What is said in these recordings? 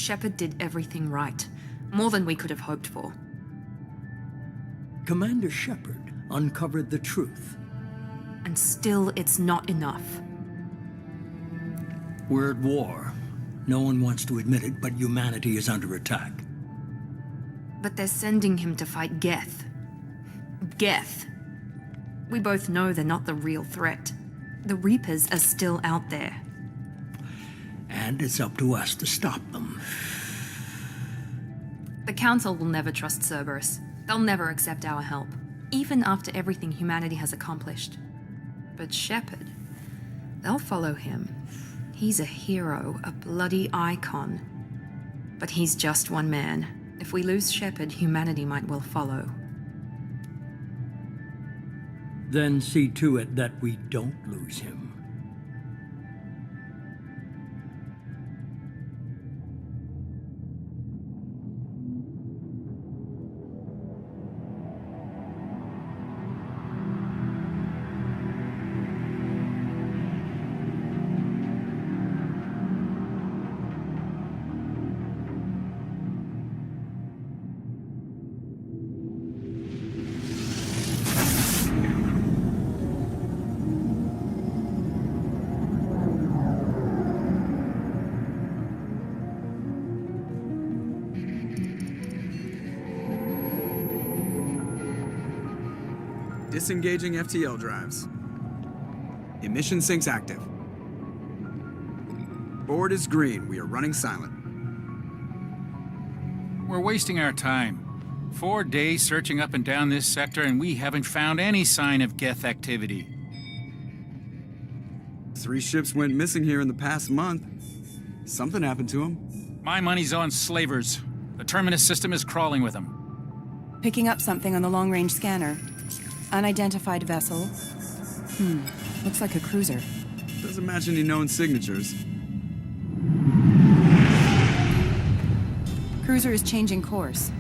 Shepard did everything right. More than we could have hoped for. Commander Shepard uncovered the truth. And still, it's not enough. We're at war. No one wants to admit it, but humanity is under attack. But they're sending him to fight Geth. Geth. We both know they're not the real threat. The Reapers are still out there. And it's up to us to stop them. The Council will never trust Cerberus. They'll never accept our help, even after everything humanity has accomplished. But Shepard, they'll follow him. He's a hero, a bloody icon. But he's just one man. If we lose Shepard, humanity might well follow. Then see to it that we don't lose him. Disengaging FTL drives. Emission sinks active. Board is green. We are running silent. We're wasting our time. 4 days searching up and down this sector, and we haven't found any sign of Geth activity. 3 ships went missing here in the past month. Something happened to them. My money's on slavers. The Terminus system is crawling with them. Picking up something on the long-range scanner. Unidentified vessel. Looks like a cruiser. Doesn't match any known signatures. Cruiser is changing course.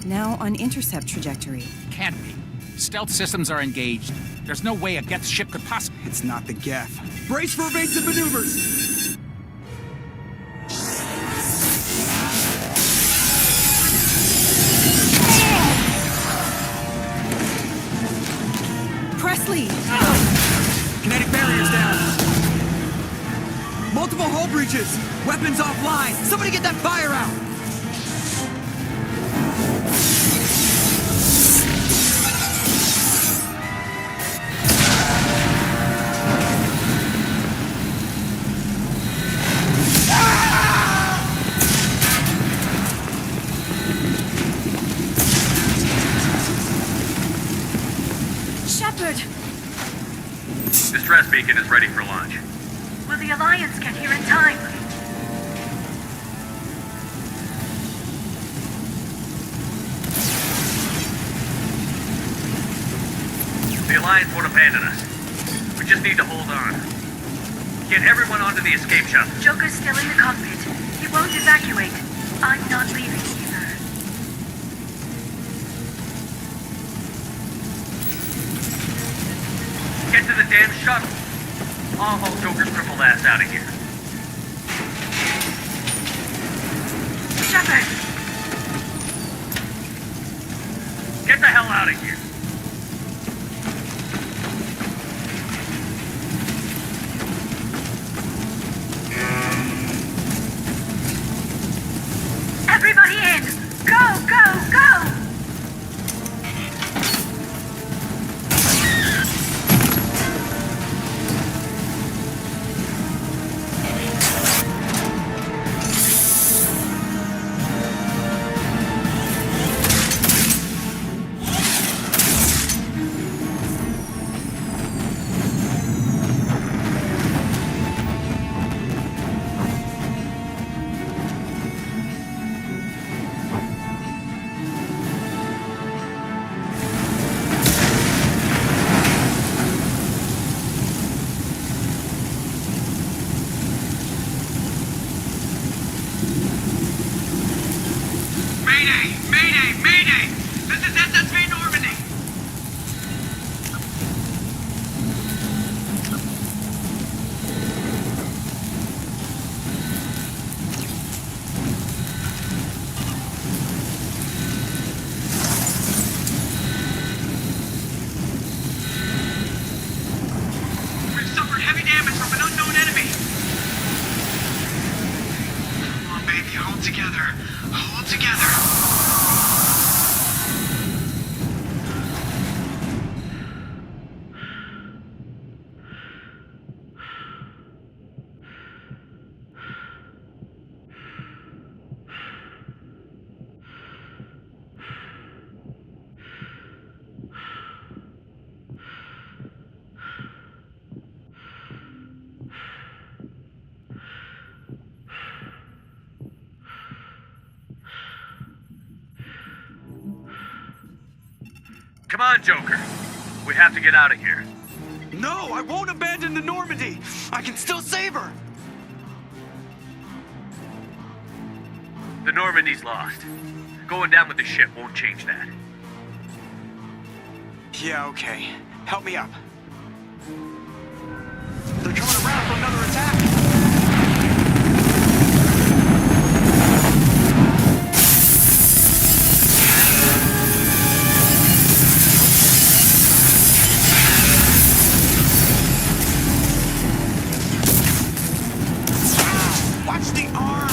Now on intercept trajectory. Can't be. Stealth systems are engaged. There's no way a Geth ship could possibly... It's not the Geth. Brace for evasive maneuvers! Presley! Kinetic barriers down. Multiple hull breaches. Weapons offline. Somebody get that fire out. Shepard! Distress beacon is ready for launch. Will the Alliance get here in time? The Alliance won't abandon us. We just need to hold on. Get everyone onto the escape shuttle. Joker's still in the cockpit. He won't evacuate. I'm not leaving either. Get to the damn shuttle. I'll haul Joker's crippled ass out of here. Shepard! Get the hell out of here. Everybody in! Go, go, go! Come on, Joker. We have to get out of here. No, I won't abandon the Normandy. I can still save her. The Normandy's lost. Going down with the ship won't change that. Yeah, okay. Help me up. They're coming around for another attack. Watch the arm!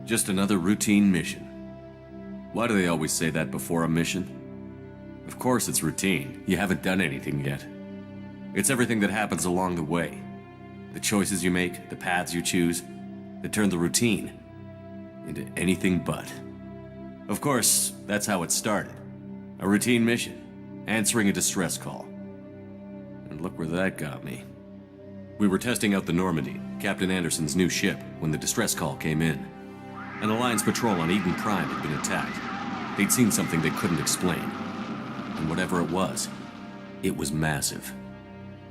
Just another routine mission. Why do they always say that before a mission? Of course it's routine. You haven't done anything yet. It's everything that happens along the way. The choices you make, the paths you choose, that turn the routine into anything but. Of course, that's how it started. A routine mission, answering a distress call. And look where that got me. We were testing out the Normandy, Captain Anderson's new ship, when the distress call came in. An Alliance patrol on Eden Prime had been attacked. They'd seen something they couldn't explain. And whatever it was massive.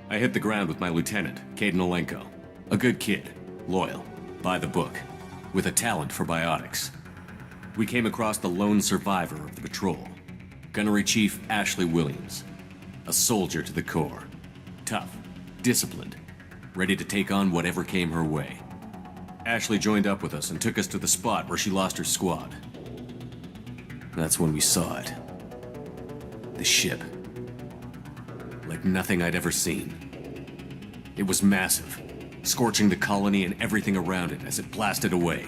I hit the ground with my lieutenant, Caden Olenko. A good kid, loyal, by the book, with a talent for biotics. We came across the lone survivor of the patrol, Gunnery Chief Ashley Williams. A soldier to the core. Tough, disciplined, ready to take on whatever came her way. Ashley joined up with us and took us to the spot where she lost her squad. That's when we saw it. The ship. Like nothing I'd ever seen. It was massive, scorching the colony and everything around it as it blasted away.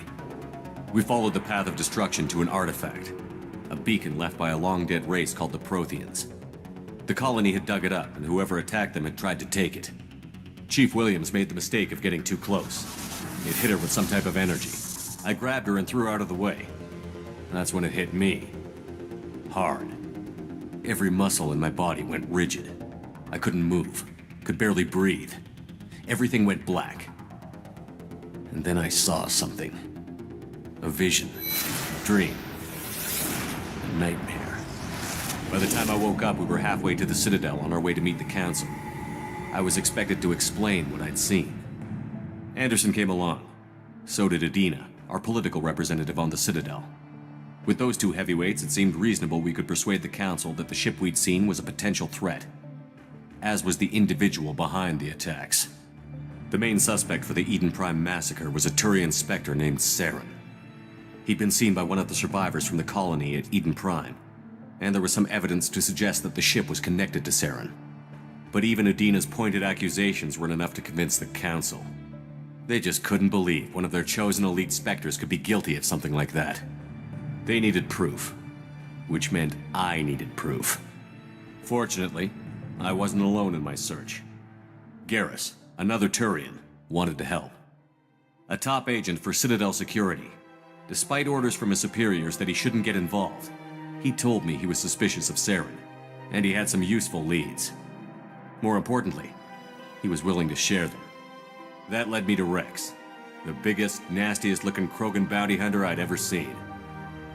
We followed the path of destruction to an artifact, a beacon left by a long-dead race called the Protheans. The colony had dug it up, and whoever attacked them had tried to take it. Chief Williams made the mistake of getting too close. It hit her with some type of energy. I grabbed her and threw her out of the way. That's when it hit me. Hard. Every muscle in my body went rigid. I couldn't move, could barely breathe. Everything went black. And then I saw something. A vision, a dream, a nightmare. By the time I woke up, we were halfway to the Citadel on our way to meet the Council. I was expected to explain what I'd seen. Anderson came along. So did Adina, our political representative on the Citadel. With those two heavyweights, it seemed reasonable we could persuade the Council that the ship we'd seen was a potential threat, as was the individual behind the attacks. The main suspect for the Eden Prime massacre was a Turian Spectre named Saren. He'd been seen by one of the survivors from the colony at Eden Prime, and there was some evidence to suggest that the ship was connected to Saren. But even Adina's pointed accusations weren't enough to convince the Council. They just couldn't believe one of their chosen elite Spectres could be guilty of something like that. They needed proof, which meant I needed proof. Fortunately, I wasn't alone in my search. Garrus, another Turian, wanted to help. A top agent for Citadel Security. Despite orders from his superiors that he shouldn't get involved, he told me he was suspicious of Saren, and he had some useful leads. More importantly, he was willing to share them. That led me to Rex, the biggest, nastiest-looking Krogan bounty hunter I'd ever seen.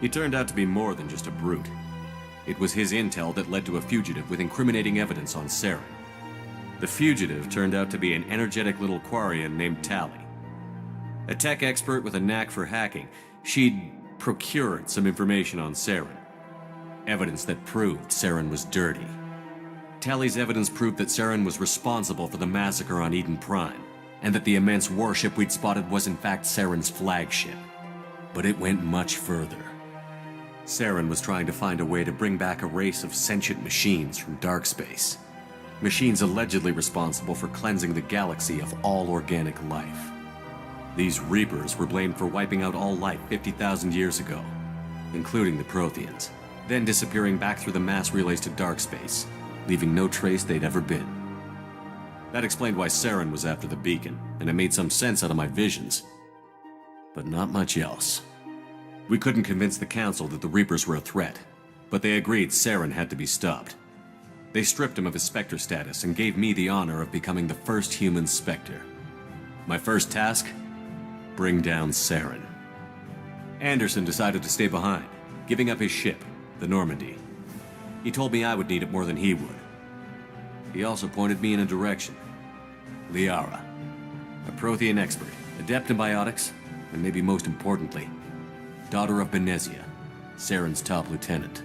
He turned out to be more than just a brute. It was his intel that led to a fugitive with incriminating evidence on Saren. The fugitive turned out to be an energetic little Quarian named Tali. A tech expert with a knack for hacking, she'd procured some information on Saren. Evidence that proved Saren was dirty. Tali's evidence proved that Saren was responsible for the massacre on Eden Prime, and that the immense warship we'd spotted was in fact Saren's flagship. But it went much further. Saren was trying to find a way to bring back a race of sentient machines from dark space. Machines allegedly responsible for cleansing the galaxy of all organic life. These Reapers were blamed for wiping out all life 50,000 years ago, including the Protheans, then disappearing back through the mass relays to dark space, leaving no trace they'd ever been. That explained why Saren was after the beacon, and it made some sense out of my visions. But not much else. We couldn't convince the Council that the Reapers were a threat, but they agreed Saren had to be stopped. They stripped him of his Spectre status and gave me the honor of becoming the first human Spectre. My first task? Bring down Saren. Anderson decided to stay behind, giving up his ship, the Normandy. He told me I would need it more than he would. He also pointed me in a direction. Liara, a Prothean expert, adept in biotics, and maybe most importantly, daughter of Benezia, Saren's top lieutenant.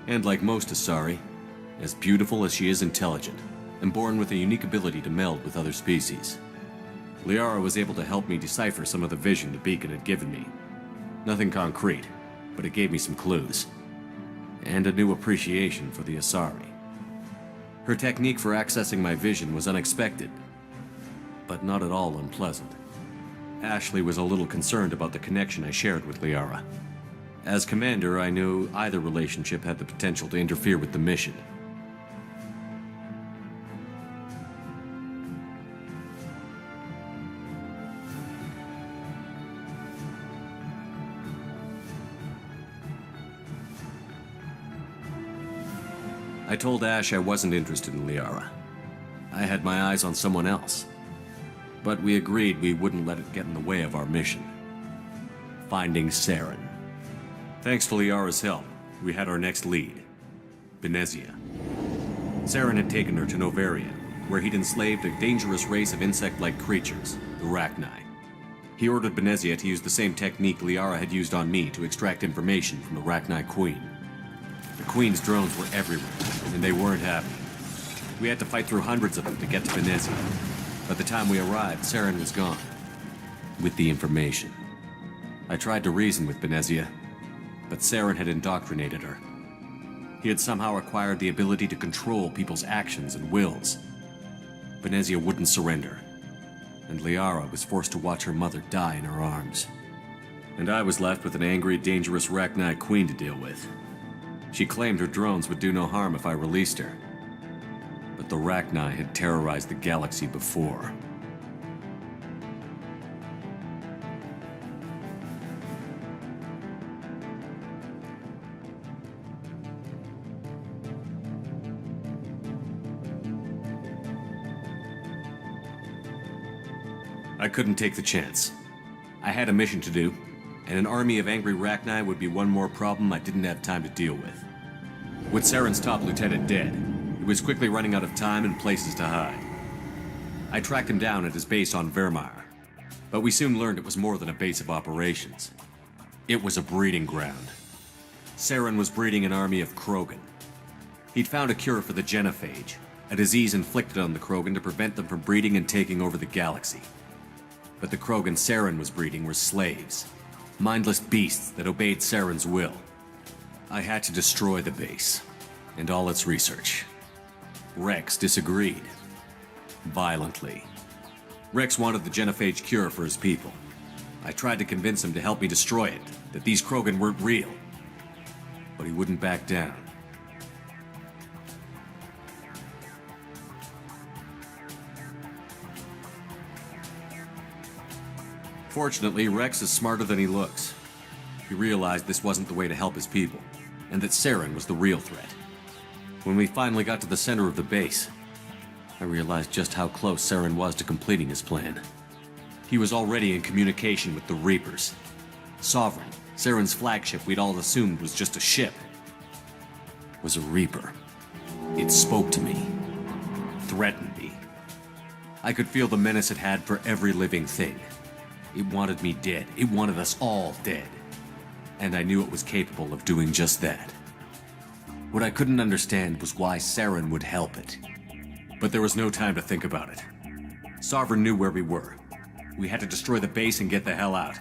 And like most Asari, as beautiful as she is intelligent, and born with a unique ability to meld with other species. Liara was able to help me decipher some of the vision the beacon had given me. Nothing concrete, but it gave me some clues. And a new appreciation for the Asari. Her technique for accessing my vision was unexpected, but not at all unpleasant. Ashley was a little concerned about the connection I shared with Liara. As commander, I knew either relationship had the potential to interfere with the mission. I told Ash I wasn't interested in Liara. I had my eyes on someone else. But we agreed we wouldn't let it get in the way of our mission. Finding Saren. Thanks to Liara's help, we had our next lead. Benezia. Saren had taken her to Novaria, where he'd enslaved a dangerous race of insect-like creatures, the Rachni. He ordered Benezia to use the same technique Liara had used on me to extract information from the Rachni Queen. The Queen's drones were everywhere, and they weren't happy. We had to fight through hundreds of them to get to Benezia. By the time we arrived, Saren was gone. With the information. I tried to reason with Benezia, but Saren had indoctrinated her. He had somehow acquired the ability to control people's actions and wills. Benezia wouldn't surrender, and Liara was forced to watch her mother die in her arms. And I was left with an angry, dangerous Rachni Queen to deal with. She claimed her drones would do no harm if I released her. But the Rachni had terrorized the galaxy before. I couldn't take the chance. I had a mission to do, and an army of angry Rachni would be one more problem I didn't have time to deal with. With Saren's top lieutenant dead, he was quickly running out of time and places to hide. I tracked him down at his base on Vermeer, but we soon learned it was more than a base of operations. It was a breeding ground. Saren was breeding an army of Krogan. He'd found a cure for the genophage, a disease inflicted on the Krogan to prevent them from breeding and taking over the galaxy. But the Krogan Saren was breeding were slaves, mindless beasts that obeyed Saren's will. I had to destroy the base, and all its research. Rex disagreed. Violently. Rex wanted the genophage cure for his people. I tried to convince him to help me destroy it, that these Krogan weren't real. But he wouldn't back down. Fortunately, Rex is smarter than he looks. He realized this wasn't the way to help his people, and that Saren was the real threat. When we finally got to the center of the base, I realized just how close Saren was to completing his plan. He was already in communication with the Reapers. Sovereign, Saren's flagship we'd all assumed was just a ship, was a Reaper. It spoke to me, threatened me. I could feel the menace it had for every living thing. It wanted me dead. It wanted us all dead. And I knew it was capable of doing just that. What I couldn't understand was why Saren would help it. But there was no time to think about it. Sovereign knew where we were. We had to destroy the base and get the hell out.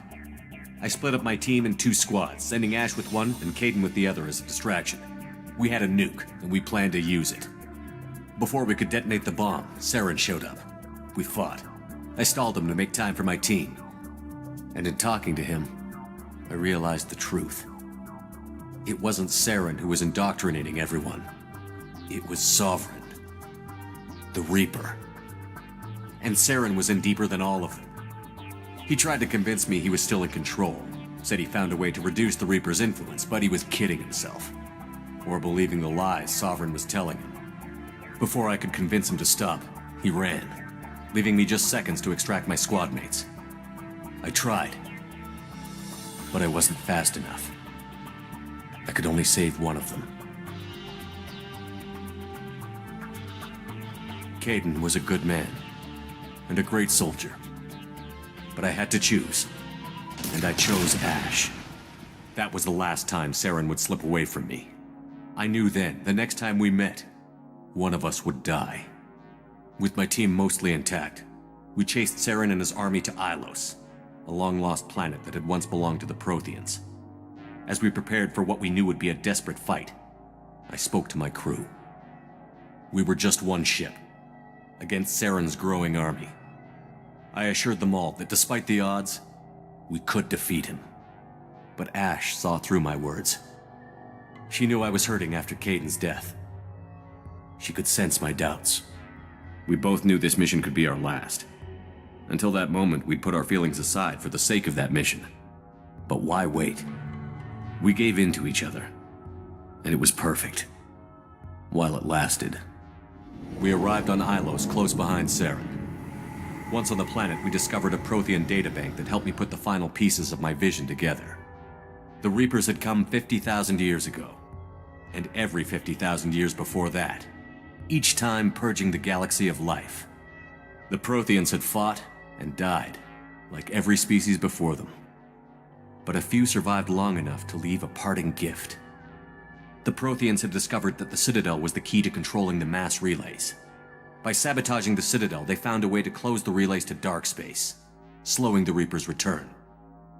I split up my team in 2 squads, sending Ash with one and Kaidan with the other as a distraction. We had a nuke, and we planned to use it. Before we could detonate the bomb, Saren showed up. We fought. I stalled him to make time for my team. And in talking to him, I realized the truth. It wasn't Saren who was indoctrinating everyone. It was Sovereign. The Reaper. And Saren was in deeper than all of them. He tried to convince me he was still in control, said he found a way to reduce the Reaper's influence, but he was kidding himself. Or believing the lies Sovereign was telling him. Before I could convince him to stop, he ran, leaving me just seconds to extract my squad mates. I tried, but I wasn't fast enough. I could only save one of them. Kaidan was a good man, and a great soldier. But I had to choose, and I chose Ash. That was the last time Saren would slip away from me. I knew then, the next time we met, one of us would die. With my team mostly intact, we chased Saren and his army to Ilos, a long-lost planet that had once belonged to the Protheans. As we prepared for what we knew would be a desperate fight, I spoke to my crew. We were just one ship, against Saren's growing army. I assured them all that despite the odds, we could defeat him. But Ash saw through my words. She knew I was hurting after Kaidan's death. She could sense my doubts. We both knew this mission could be our last. Until that moment, we'd put our feelings aside for the sake of that mission. But why wait? We gave in to each other, and it was perfect. While it lasted. We arrived on Ilos, close behind Saren. Once on the planet, we discovered a Prothean databank that helped me put the final pieces of my vision together. The Reapers had come 50,000 years ago, and every 50,000 years before that, each time purging the galaxy of life. The Protheans had fought and died, like every species before them. But a few survived long enough to leave a parting gift. The Protheans had discovered that the Citadel was the key to controlling the mass relays. By sabotaging the Citadel, they found a way to close the relays to dark space, slowing the Reapers' return,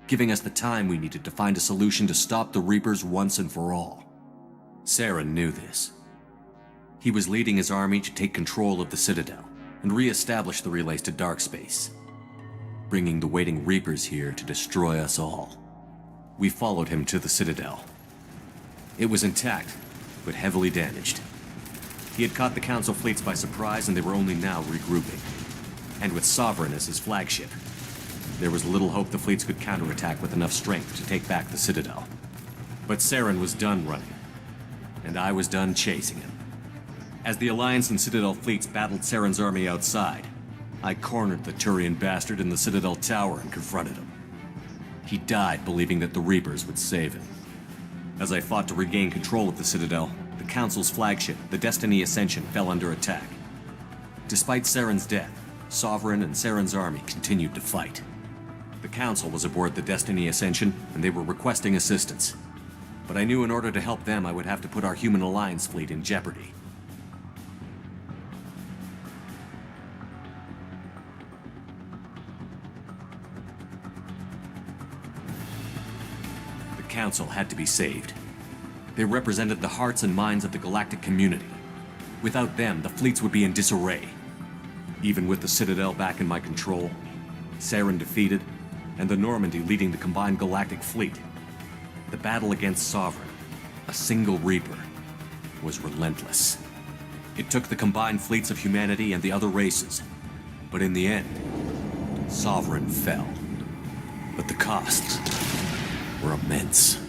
giving us the time we needed to find a solution to stop the Reapers once and for all. Saren knew this. He was leading his army to take control of the Citadel and re-establish the relays to dark space, bringing the waiting Reapers here to destroy us all. We followed him to the Citadel. It was intact, but heavily damaged. He had caught the Council fleets by surprise, and they were only now regrouping. And with Sovereign as his flagship, there was little hope the fleets could counterattack with enough strength to take back the Citadel. But Saren was done running, and I was done chasing him. As the Alliance and Citadel fleets battled Saren's army outside, I cornered the Turian bastard in the Citadel tower and confronted him. He died believing that the Reapers would save him. As I fought to regain control of the Citadel, the Council's flagship, the Destiny Ascension, fell under attack. Despite Saren's death, Sovereign and Saren's army continued to fight. The Council was aboard the Destiny Ascension, and they were requesting assistance. But I knew in order to help them, I would have to put our Human Alliance fleet in jeopardy. The Council had to be saved. They represented the hearts and minds of the galactic community. Without them, the fleets would be in disarray. Even with the Citadel back in my control, Saren defeated, and the Normandy leading the combined galactic fleet, the battle against Sovereign, a single Reaper, was relentless. It took the combined fleets of humanity and the other races, but in the end, Sovereign fell. But the costs were immense.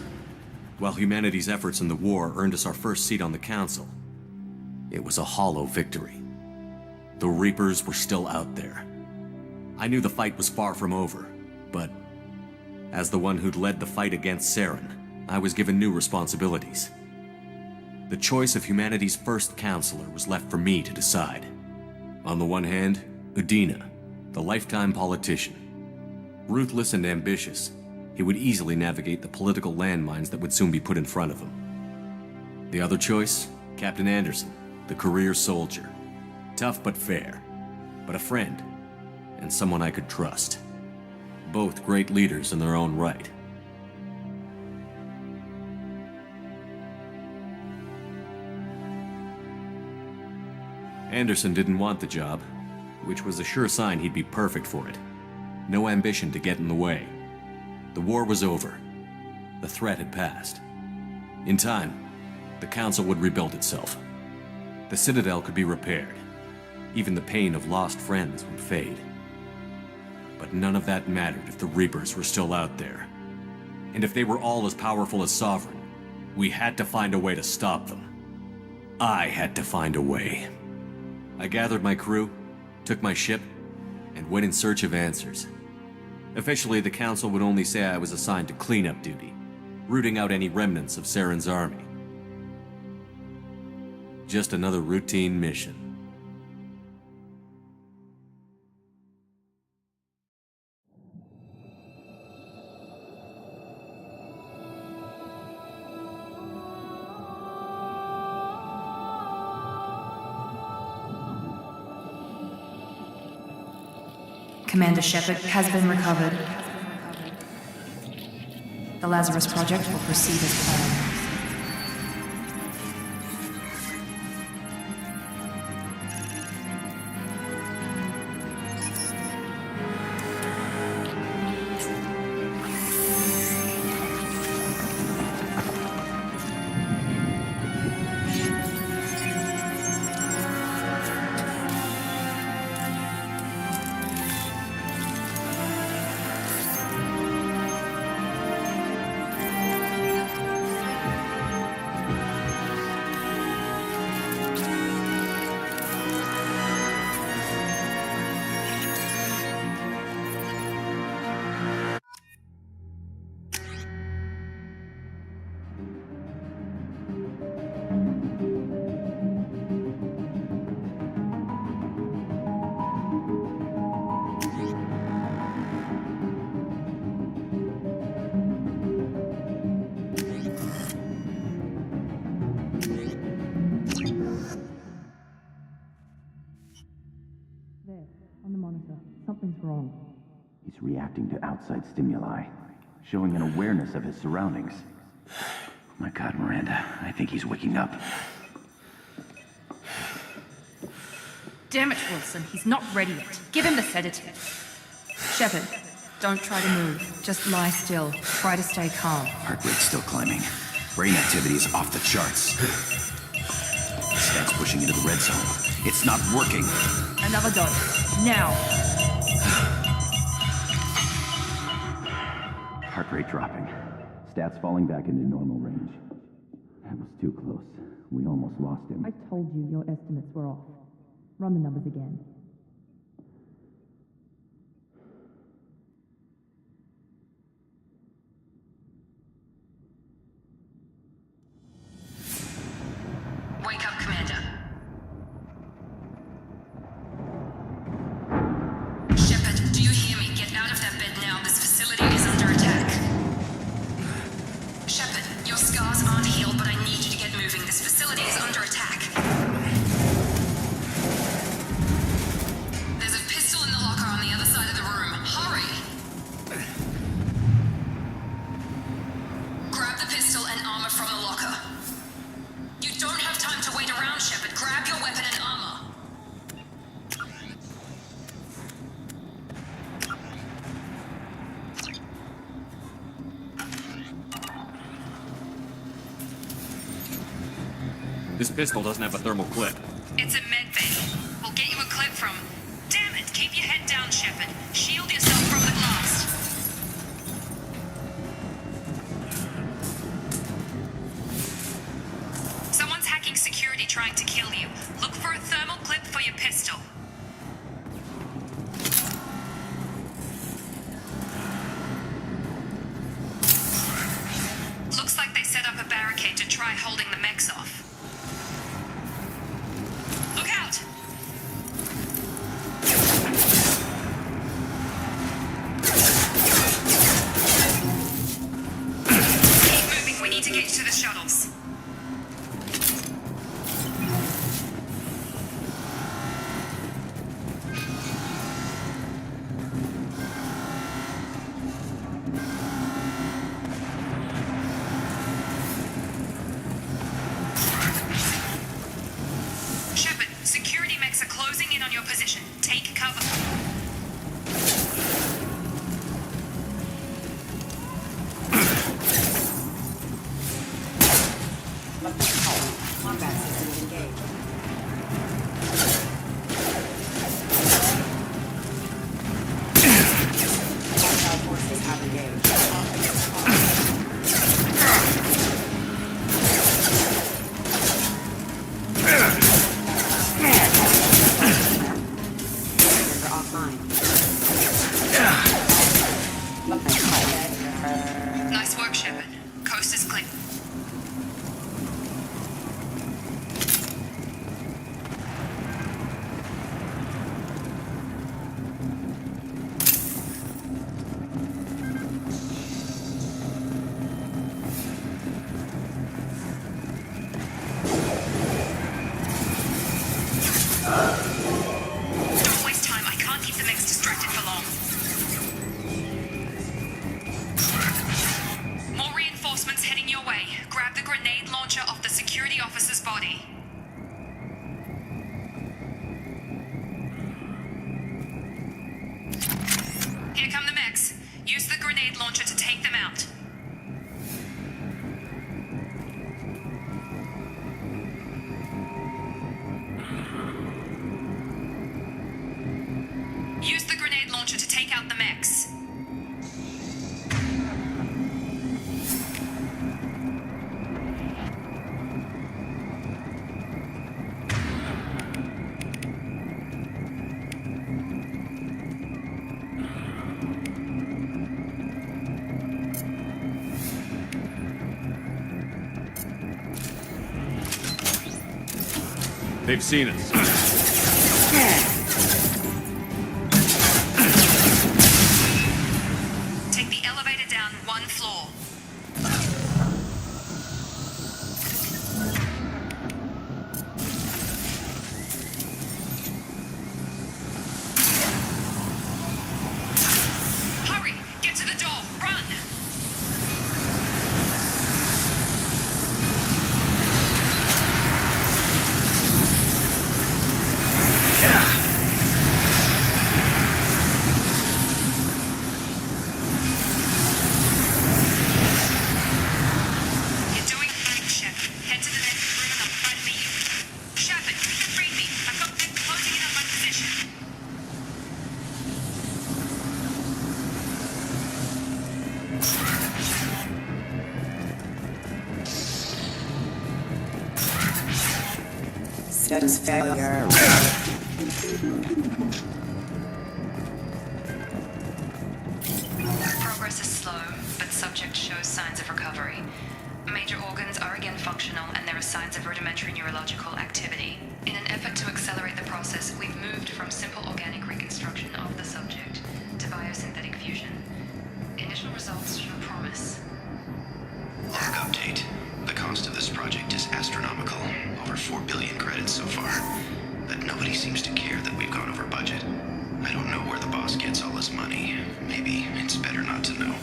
While humanity's efforts in the war earned us our first seat on the Council, it was a hollow victory. The Reapers were still out there. I knew the fight was far from over, but as the one who'd led the fight against Saren, I was given new responsibilities. The choice of humanity's first counselor was left for me to decide. On the one hand, Udina, the lifetime politician. Ruthless and ambitious, he would easily navigate the political landmines that would soon be put in front of him. The other choice, Captain Anderson, the career soldier. Tough but fair, but a friend, and someone I could trust. Both great leaders in their own right. Anderson didn't want the job, which was a sure sign he'd be perfect for it. No ambition to get in the way. The war was over. The threat had passed. In time, the Council would rebuild itself. The Citadel could be repaired. Even the pain of lost friends would fade. But none of that mattered if the Reapers were still out there. And if they were all as powerful as Sovereign, we had to find a way to stop them. I had to find a way. I gathered my crew, took my ship, and went in search of answers. Officially, the Council would only say I was assigned to cleanup duty, rooting out any remnants of Saren's army. Just another routine mission. Commander Shepard has been recovered. The Lazarus Project will proceed as planned. Something's wrong. He's reacting to outside stimuli, showing an awareness of his surroundings. Oh my God, Miranda, I think he's waking up. Damn it, Wilson, he's not ready yet. Give him the sedative. Shepard, don't try to move. Just lie still. Try to stay calm. Heart rate's still climbing. Brain activity is off the charts. Stat's pushing into the red zone. It's not working. Another dose. Now. Heart rate dropping. Stats falling back into normal range. That was too close. We almost lost him. I told you your estimates were off. Run the numbers again. Wake up, Commander. Shepard, do you hear me? Get out of that bed now. This facility is under attack. Shepard, your scars aren't healed, but I need you to get moving. This facility is under attack. This pistol doesn't have a thermal clip. It's a med bay. We'll get you a clip from... Damn it! Keep your head down, Shepard. Shield yourself from the blast. Someone's hacking security trying to kill you. Look for a thermal clip for your pistol. Looks like they set up a barricade to try holding the mechs off. Look out! Keep moving, we need to get to the shuttles. Shepard, security mechs are closing in on your position. Take cover. Combat systems engaged. Hostile forces have Nice work, Shepard. Coast is clear. Don't waste time. I can't keep the mechs distracted for long. More reinforcements heading your way. Grab the grenade launcher off the security officer's body. Here come the mechs. Use the grenade launcher to take them out. Use the grenade launcher to take out the mechs. They've seen us. Take the elevator down one floor. Hurry! Get to the door! Run! You're doing great, Shepard. Head to the next room and I'll try to meet you. Shepard, read me. I've got them closing in on my position. Status failure. Progress is slow, but subject shows signs of recovery. Major organs are again functional, and there are signs of rudimentary neurological activity. In an effort to accelerate the process, we've moved from simple organic reconstruction of the subject to biosynthetic fusion. Initial results show promise. Log update. The cost of this project is astronomical. Over 4 billion credits so far. But nobody seems to care that we've gone over budget. I don't know where the boss gets all his money. Maybe it's better not to know.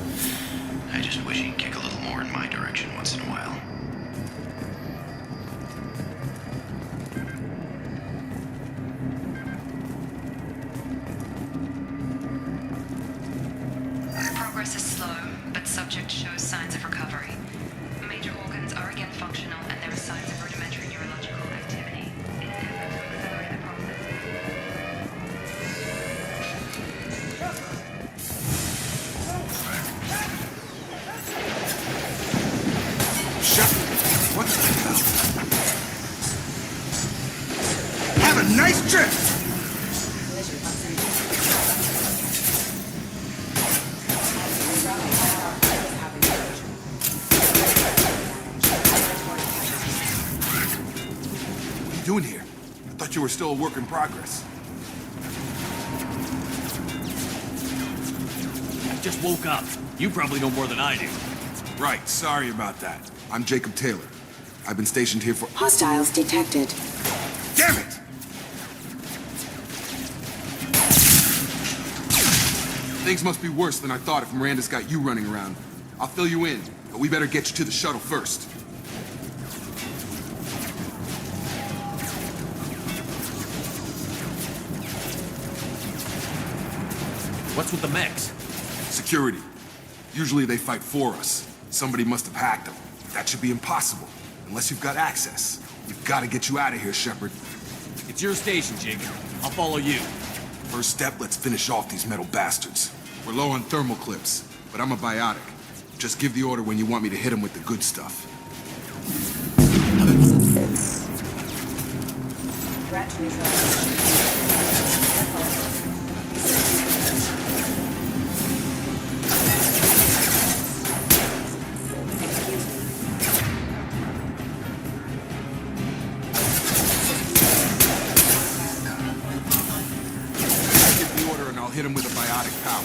I just wish he'd kick a little more in my direction once in a while. Progress is slow, but subject shows signs of recovery. Major organs are again functional, and there are signs of rudimentary neurological Shit! What are you doing here? I thought you were still a work in progress. I just woke up. You probably know more than I do. Right, sorry about that. I'm Jacob Taylor. I've been stationed here for— Hostiles detected. Damn it! Things must be worse than I thought if Miranda's got you running around. I'll fill you in, but we better get you to the shuttle first. What's with the mechs? Security. Usually they fight for us. Somebody must have hacked them. That should be impossible, unless you've got access. We've got to get you out of here, Shepard. It's your station, Jacob. I'll follow you. First step, let's finish off these metal bastards. We're low on thermal clips, but I'm a biotic. Just give the order when you want me to hit them with the good stuff. Give the order and I'll hit him with a biotic power.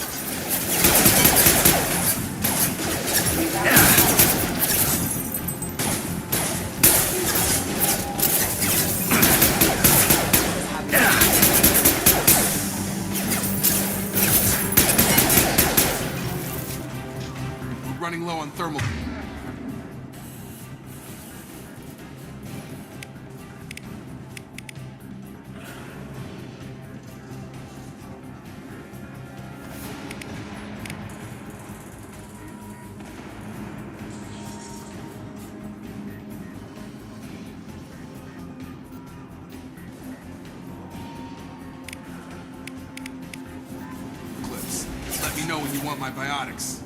We're running low on thermal. Clips. Let me know when you want my biotics.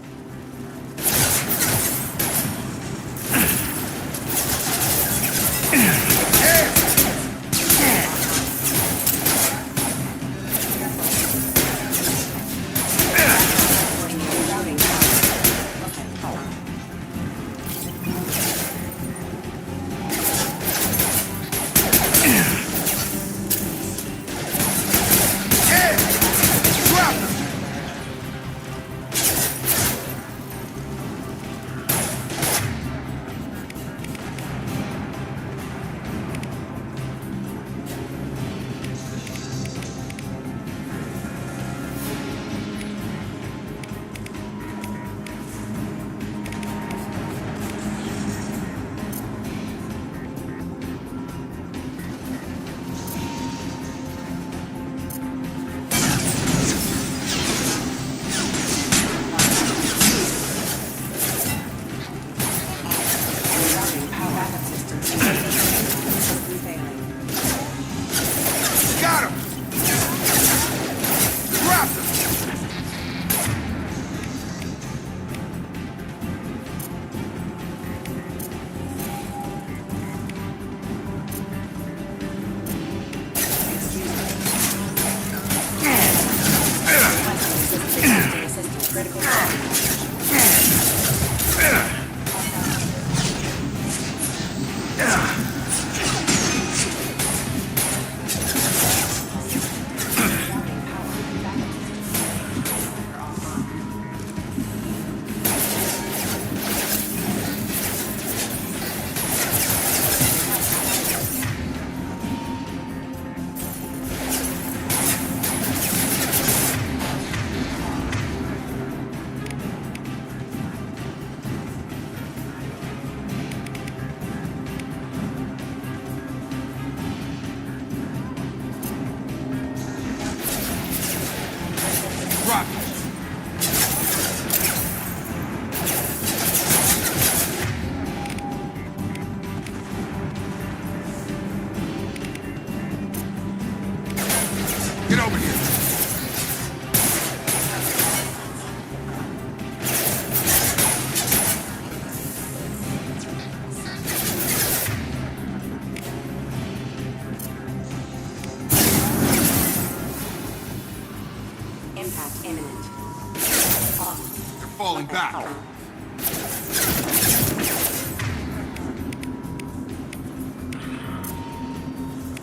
falling back.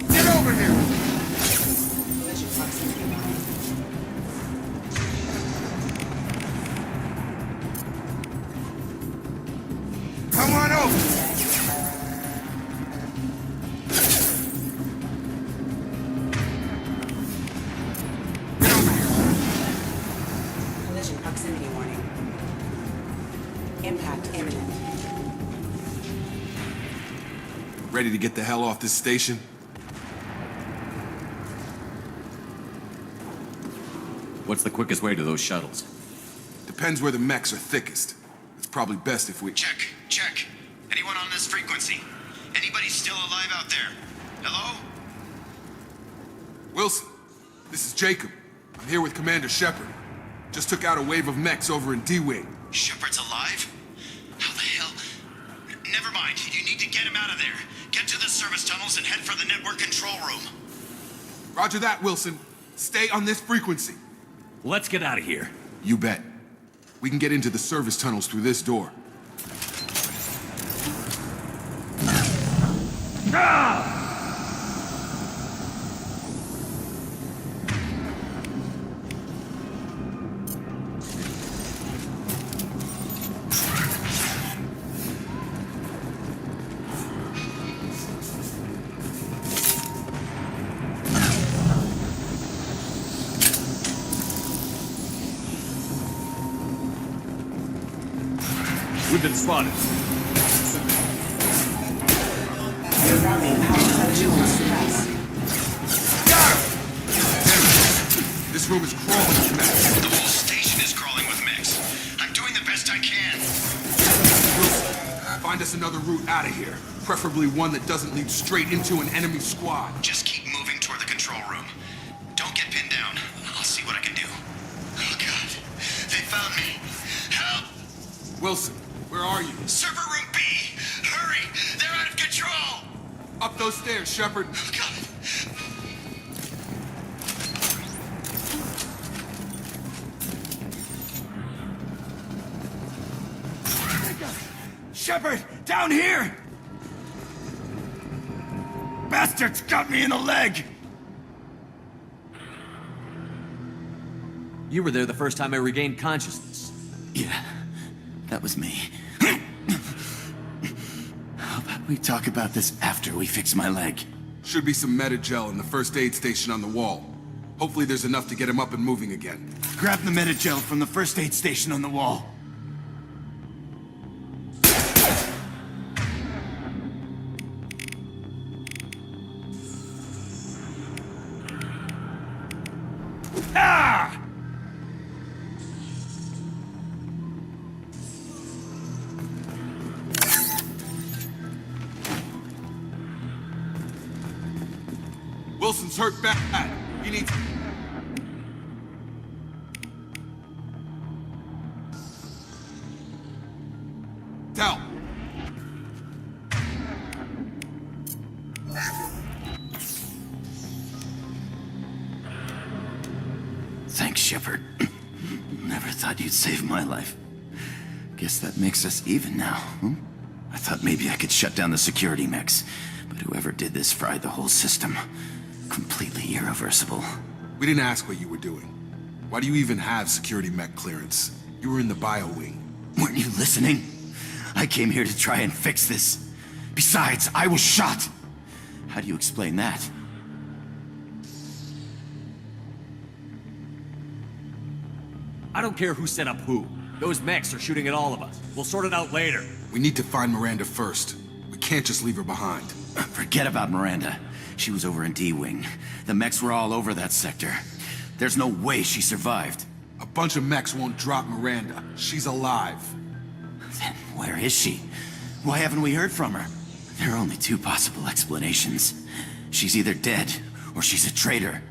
Get over here! Come on over! Collision proximity warning. Impact imminent. Ready to get the hell off this station? What's the quickest way to those shuttles? Depends where the mechs are thickest. It's probably best if we... Check. Anyone on this frequency? Anybody still alive out there? Hello? Wilson, this is Jacob. I'm here with Commander Shepard. Just took out a wave of mechs over in D-Wing. Shepard's alive? How the hell? Never mind. You need to get him out of there. Get to the service tunnels and head for the network control room. Roger that, Wilson. Stay on this frequency. Let's get out of here. You bet. We can get into the service tunnels through this door. We've been spotted. This room is crawling with mechs. The whole station is crawling with mechs. I'm doing the best I can. Wilson, find us another route out of here. Preferably one that doesn't lead straight into an enemy squad. Just keep moving toward the control room. Don't get pinned down. I'll see what I can do. Oh, God. They found me. Help! Wilson, where are you? Server room B! Hurry! They're out of control! Up those stairs, Shepard. Oh, God. Shepard, down here! Bastards got me in the leg! You were there the first time I regained consciousness. Yeah, that was me. How about we talk about this after we fix my leg? Should be some Metagel in the first aid station on the wall. Hopefully there's enough to get him up and moving again. Grab the Metagel from the first aid station on the wall. Ah! Wilson's hurt bad. He needs... Tell. Thanks, Shepard. Never thought you'd save my life. Guess that makes us even now, hmm? I thought maybe I could shut down the security mechs, but whoever did this fried the whole system. Completely irreversible. We didn't ask what you were doing. Why do you even have security mech clearance? You were in the bio wing. Weren't you listening? I came here to try and fix this. Besides, I was shot. How do you explain that? I don't care who set up who. Those mechs are shooting at all of us. We'll sort it out later. We need to find Miranda first. We can't just leave her behind. Forget about Miranda. She was over in D-Wing. The mechs were all over that sector. There's no way she survived. A bunch of mechs won't drop Miranda. She's alive. Then where is she? Why haven't we heard from her? There are only two possible explanations. She's either dead, or she's a traitor.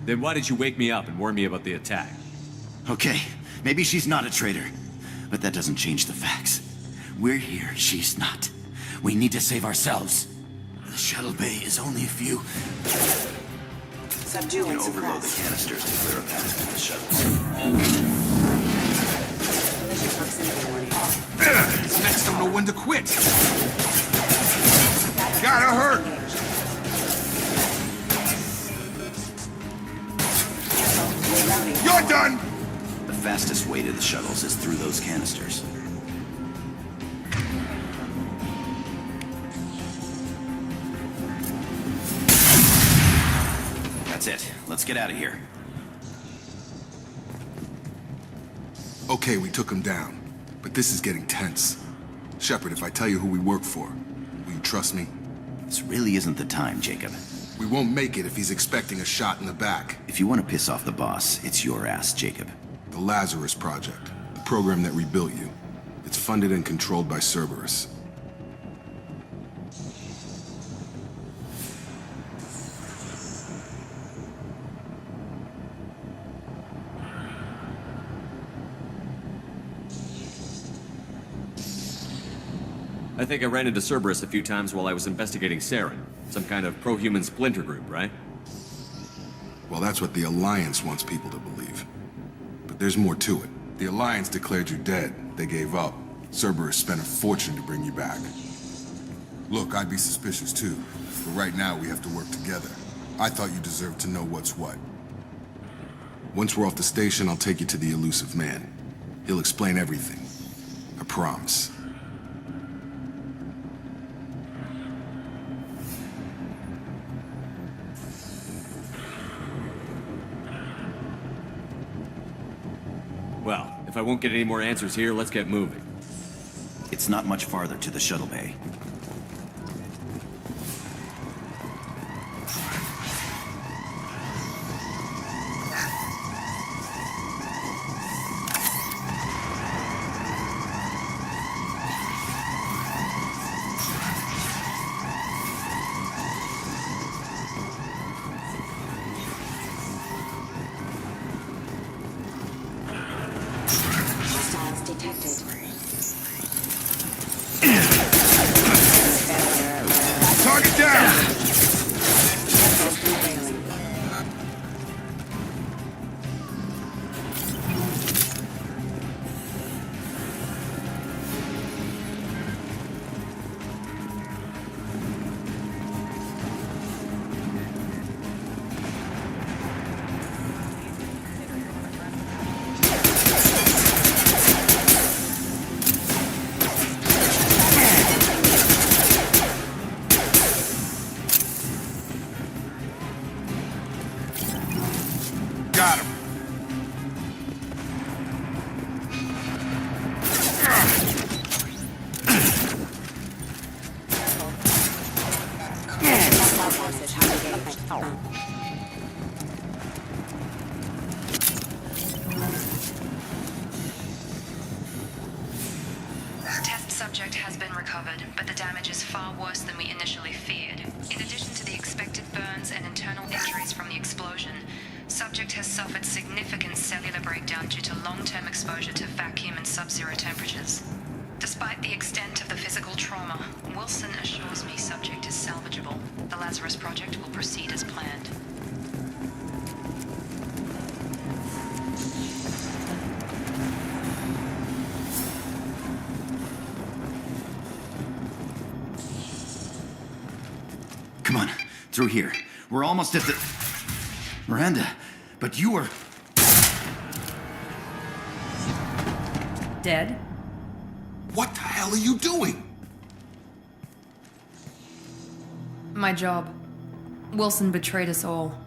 Then why did you wake me up and warn me about the attack? Okay, maybe she's not a traitor, but that doesn't change the facts. We're here, she's not. We need to save ourselves. The shuttle bay is only a few Subdue You and can overload the suppress. canisters to clear a path to the shuttles. Collision proximity warning. These mechs don't know when to quit. Gotta hurt. You're done. The fastest way to the shuttles is through those canisters. That's it. Let's get out of here. Okay, we took him down. But this is getting tense. Shepard, if I tell you who we work for, will you trust me? This really isn't the time, Jacob. We won't make it if he's expecting a shot in the back. If you want to piss off the boss, it's your ass, Jacob. The Lazarus Project, the program that rebuilt you. It's funded and controlled by Cerberus. I think I ran into Cerberus a few times while I was investigating Saren. Some kind of pro-human splinter group, right? Well, that's what the Alliance wants people to believe. But there's more to it. The Alliance declared you dead. They gave up. Cerberus spent a fortune to bring you back. Look, I'd be suspicious too. But right now, we have to work together. I thought you deserved to know what's what. Once we're off the station, I'll take you to the Elusive Man. He'll explain everything. I promise. Well, if I won't get any more answers here, let's get moving. It's not much farther to the shuttle bay. Hostiles detected. Target down! Got him. Test subject has been recovered, but the damage is far worse than we initially feared. In addition to the expected burns and internal injuries from the explosion, subject has suffered significant cellular breakdown due to long-term exposure to vacuum and sub-zero temperatures. Despite the extent of the physical trauma, Wilson assures me subject is salvageable. The Lazarus Project will proceed as planned. Come on, through here. We're almost at the... Miranda, but you were... Dead? What the hell are you doing? My job. Wilson betrayed us all.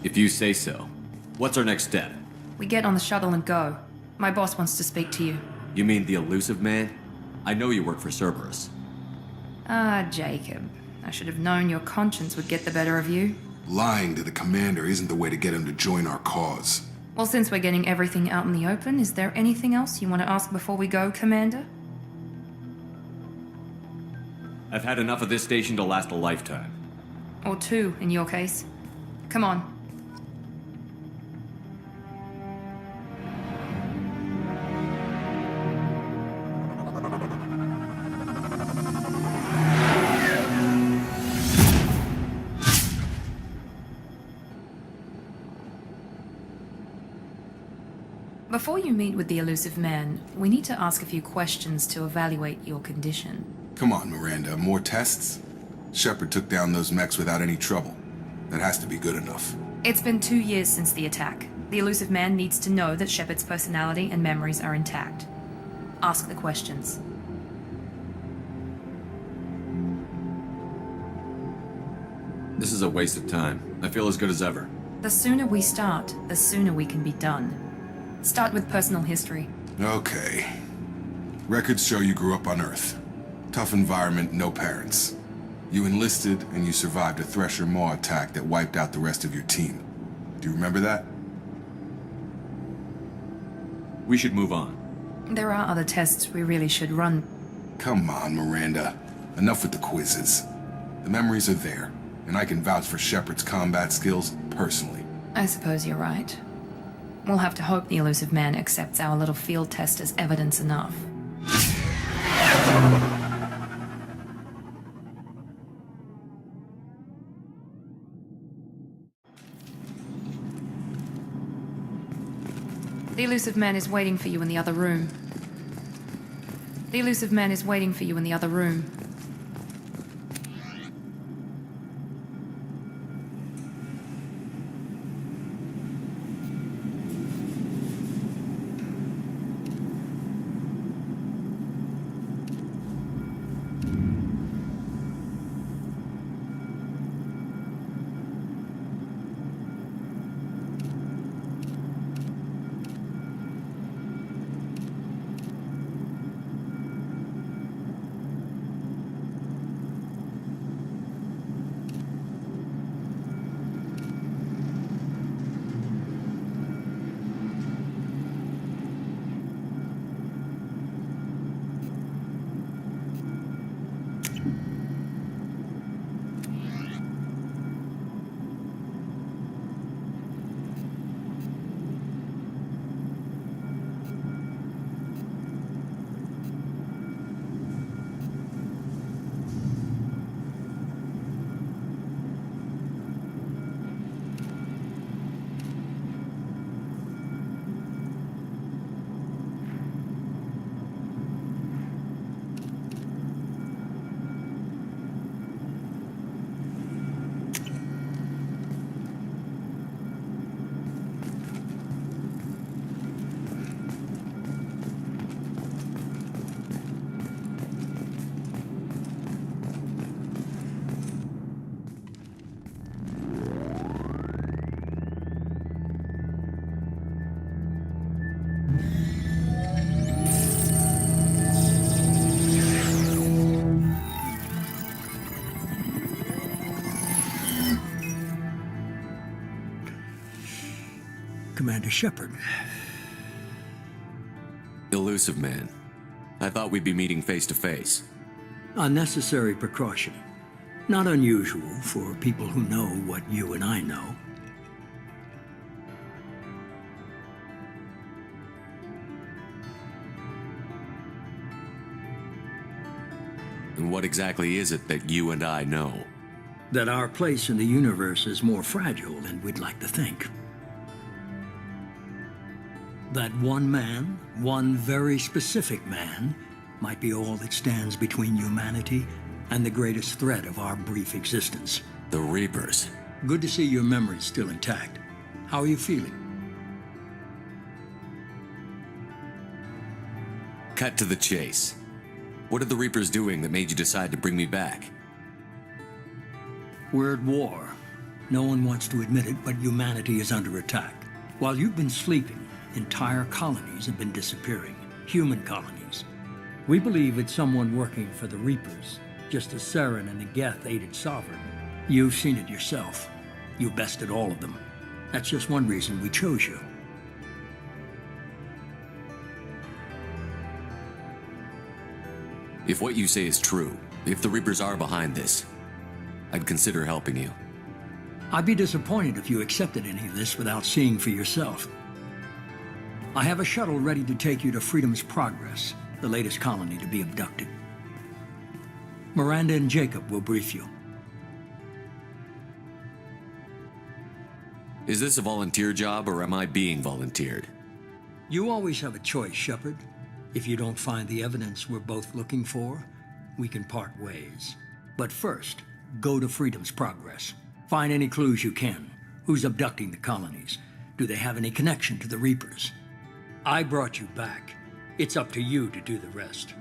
If you say so. What's our next step? We get on the shuttle and go. My boss wants to speak to you. You mean the Elusive Man? I know you work for Cerberus. Ah, Jacob. I should have known your conscience would get the better of you. Lying to the commander isn't the way to get him to join our cause. Well, since we're getting everything out in the open, is there anything else you want to ask before we go, Commander? I've had enough of this station to last a lifetime. Or two, in your case. Come on. Before you meet with the elusive man, we need to ask a few questions to evaluate your condition. Come on, Miranda, more tests? Shepard took down those mechs without any trouble. That has to be good enough. It's been 2 years since the attack. The elusive man needs to know that Shepard's personality and memories are intact. Ask the questions. This is a waste of time. I feel as good as ever. The sooner we start, the sooner we can be done. Start with personal history. Okay. Records show you grew up on Earth. Tough environment, no parents. You enlisted and you survived a Thresher Maw attack that wiped out the rest of your team. Do you remember that? We should move on. There are other tests we really should run. Come on, Miranda. Enough with the quizzes. The memories are there, and I can vouch for Shepard's combat skills personally. I suppose you're right. We'll have to hope the elusive man accepts our little field test as evidence enough. The elusive man is waiting for you in the other room. The elusive man is waiting for you in the other room. Commander Shepard. Elusive man. I thought we'd be meeting face to face. Unnecessary precaution. Not unusual for people who know what you and I know. And what exactly is it that you and I know? That our place in the universe is more fragile than we'd like to think. That one man, one very specific man, might be all that stands between humanity and the greatest threat of our brief existence. The Reapers. Good to see your memory's still intact. How are you feeling? Cut to the chase. What are the Reapers doing that made you decide to bring me back? We're at war. No one wants to admit it, but humanity is under attack. While you've been sleeping, entire colonies have been disappearing. Human colonies. We believe it's someone working for the Reapers, just as Saren and the Geth aided Sovereign. You've seen it yourself. You bested all of them. That's just one reason we chose you. If what you say is true, if the Reapers are behind this, I'd consider helping you. I'd be disappointed if you accepted any of this without seeing for yourself. I have a shuttle ready to take you to Freedom's Progress, the latest colony to be abducted. Miranda and Jacob will brief you. Is this a volunteer job, or am I being volunteered? You always have a choice, Shepard. If you don't find the evidence we're both looking for, we can part ways. But first, go to Freedom's Progress. Find any clues you can. Who's abducting the colonies? Do they have any connection to the Reapers? I brought you back. It's up to you to do the rest.